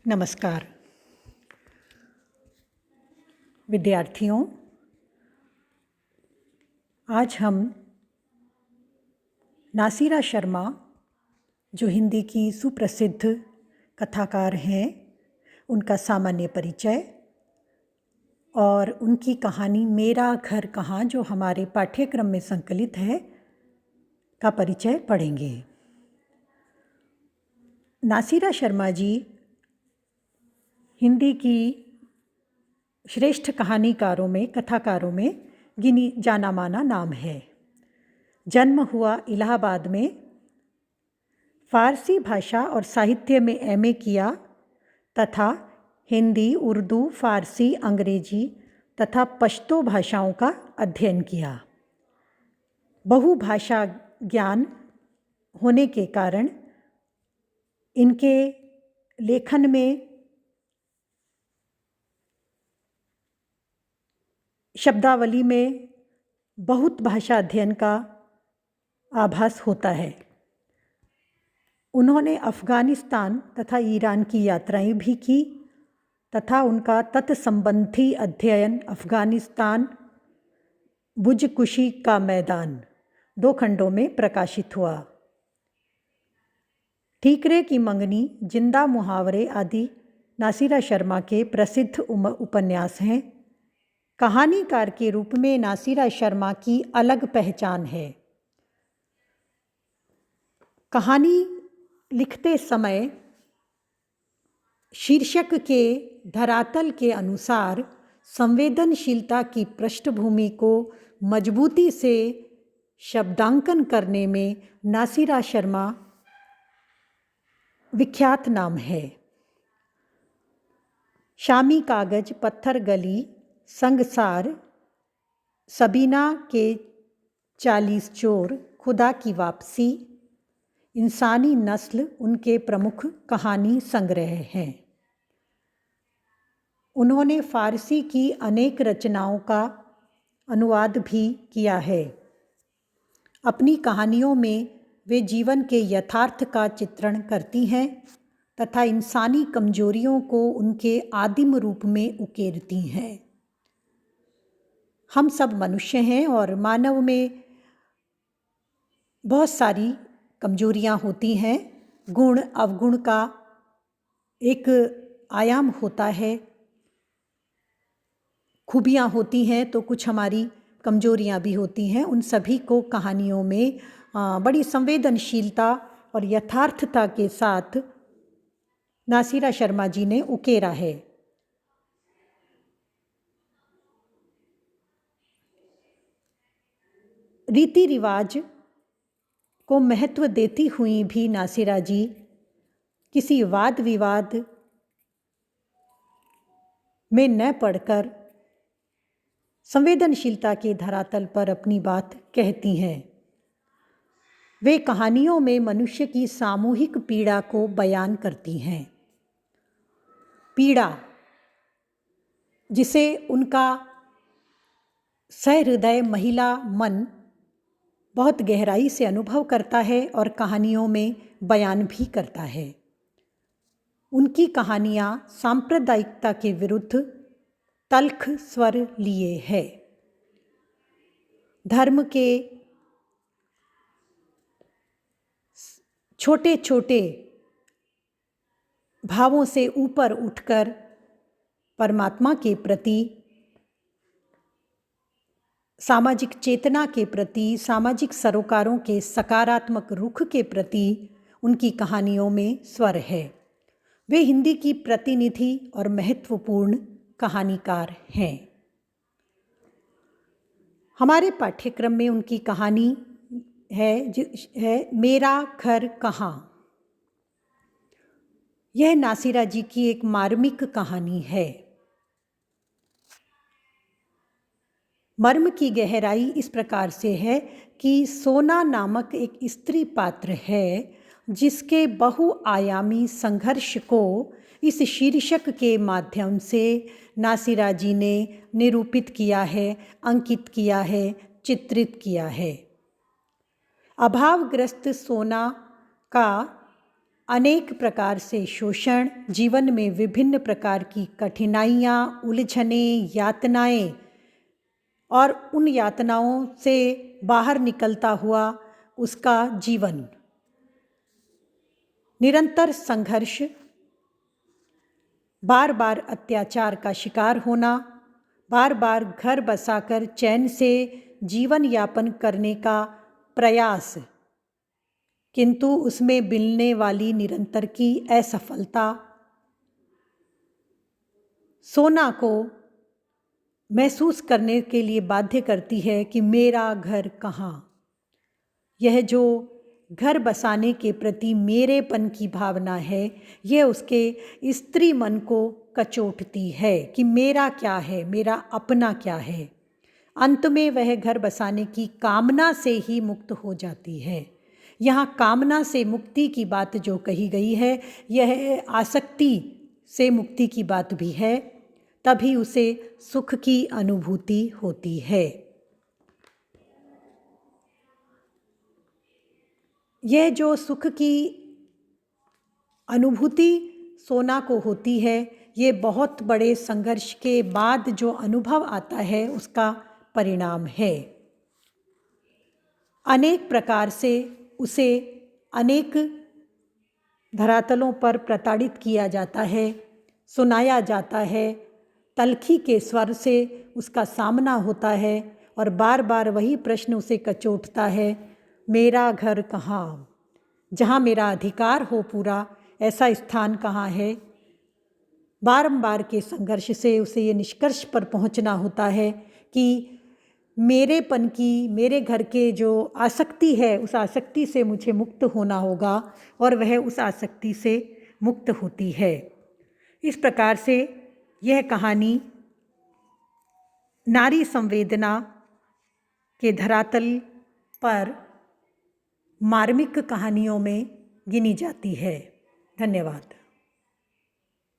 नमस्कार विद्यार्थियों। आज हम नासिरा शर्मा, जो हिंदी की सुप्रसिद्ध कथाकार हैं, उनका सामान्य परिचय और उनकी कहानी मेरा घर कहाँ, जो हमारे पाठ्यक्रम में संकलित है, का परिचय पढ़ेंगे। नासिरा शर्मा जी हिंदी की श्रेष्ठ कहानीकारों में, कथाकारों में गिनी जाना माना नाम है। जन्म हुआ इलाहाबाद में। फारसी भाषा और साहित्य में एमए किया तथा हिंदी, उर्दू, फारसी, अंग्रेजी तथा पश्तो भाषाओं का अध्ययन किया। बहुभाषा ज्ञान होने के कारण इनके लेखन में शब्दावली में बहुत भाषा अध्ययन का आभास होता है। उन्होंने अफ़गानिस्तान तथा ईरान की यात्राएं भी की तथा उनका तत्संबंधी अध्ययन अफ़गानिस्तान, बुजकुशी का मैदान 2 खंडों में प्रकाशित हुआ। ठीकरे की मंगनी, जिंदा मुहावरे आदि नासिरा शर्मा के प्रसिद्ध उपन्यास हैं। कहानीकार के रूप में नासिरा शर्मा की अलग पहचान है। कहानी लिखते समय शीर्षक के धरातल के अनुसार संवेदनशीलता की पृष्ठभूमि को मजबूती से शब्दांकन करने में नासिरा शर्मा विख्यात नाम है। शामी कागज, पत्थर गली, संगसार, सबीना के 40 चोर, खुदा की वापसी, इंसानी नस्ल उनके प्रमुख कहानी संग्रह हैं। उन्होंने फारसी की अनेक रचनाओं का अनुवाद भी किया है। अपनी कहानियों में वे जीवन के यथार्थ का चित्रण करती हैं तथा इंसानी कमजोरियों को उनके आदिम रूप में उकेरती हैं। हम सब मनुष्य हैं और मानव में बहुत सारी कमजोरियां होती हैं। गुण अवगुण का एक आयाम होता है। खूबियां होती हैं तो कुछ हमारी कमजोरियां भी होती हैं। उन सभी को कहानियों में बड़ी संवेदनशीलता और यथार्थता के साथ नासिरा शर्मा जी ने उकेरा है। रीति रिवाज को महत्व देती हुई भी नासिरा जी किसी वाद विवाद में न पड़कर संवेदनशीलता के धरातल पर अपनी बात कहती हैं। वे कहानियों में मनुष्य की सामूहिक पीड़ा को बयान करती हैं। पीड़ा जिसे उनका सहृदय महिला मन बहुत गहराई से अनुभव करता है और कहानियों में बयान भी करता है। उनकी कहानियाँ सांप्रदायिकता के विरुद्ध तल्ख स्वर लिए है। धर्म के छोटे छोटे भावों से ऊपर उठकर परमात्मा के प्रति, सामाजिक चेतना के प्रति, सामाजिक सरोकारों के सकारात्मक रुख के प्रति उनकी कहानियों में स्वर है। वे हिंदी की प्रतिनिधि और महत्वपूर्ण कहानीकार हैं। हमारे पाठ्यक्रम में उनकी कहानी है मेरा घर कहाँ। यह नासिरा जी की एक मार्मिक कहानी है। मर्म की गहराई इस प्रकार से है कि सोना नामक एक स्त्री पात्र है जिसके बहुआयामी संघर्ष को इस शीर्षक के माध्यम से नासिरा जी ने निरूपित किया है, अंकित किया है, चित्रित किया है। अभावग्रस्त सोना का अनेक प्रकार से शोषण, जीवन में विभिन्न प्रकार की कठिनाइयाँ, उलझनें, यातनाएं और उन यातनाओं से बाहर निकलता हुआ उसका जीवन, निरंतर संघर्ष, बार बार अत्याचार का शिकार होना, बार बार घर बसाकर चैन से जीवन यापन करने का प्रयास, किंतु उसमें मिलने वाली निरंतर की असफलता, सोना को महसूस करने के लिए बाध्य करती है कि मेरा घर कहाँ। यह जो घर बसाने के प्रति मेरेपन की भावना है, यह उसके स्त्री मन को कचोटती है कि मेरा क्या है, मेरा अपना क्या है। अंत में वह घर बसाने की कामना से ही मुक्त हो जाती है। यहाँ कामना से मुक्ति की बात जो कही गई है, यह आसक्ति से मुक्ति की बात भी है, तभी उसे सुख की अनुभूति होती है। यह जो सुख की अनुभूति सोना को होती है, ये बहुत बड़े संघर्ष के बाद जो अनुभव आता है उसका परिणाम है। अनेक प्रकार से उसे अनेक धरातलों पर प्रताड़ित किया जाता है, सुनाया जाता है, तलखी के स्वर से उसका सामना होता है और बार बार वही प्रश्न उसे कचोटता है, मेरा घर कहाँ, जहाँ मेरा अधिकार हो पूरा, ऐसा स्थान कहाँ है। बारंबार के संघर्ष से उसे ये निष्कर्ष पर पहुँचना होता है कि मेरेपन की, मेरे घर के जो आसक्ति है, उस आसक्ति से मुझे मुक्त होना होगा, और वह उस आसक्ति से मुक्त होती है। इस प्रकार से यह कहानी नारी संवेदना के धरातल पर मार्मिक कहानियों में गिनी जाती है। धन्यवाद।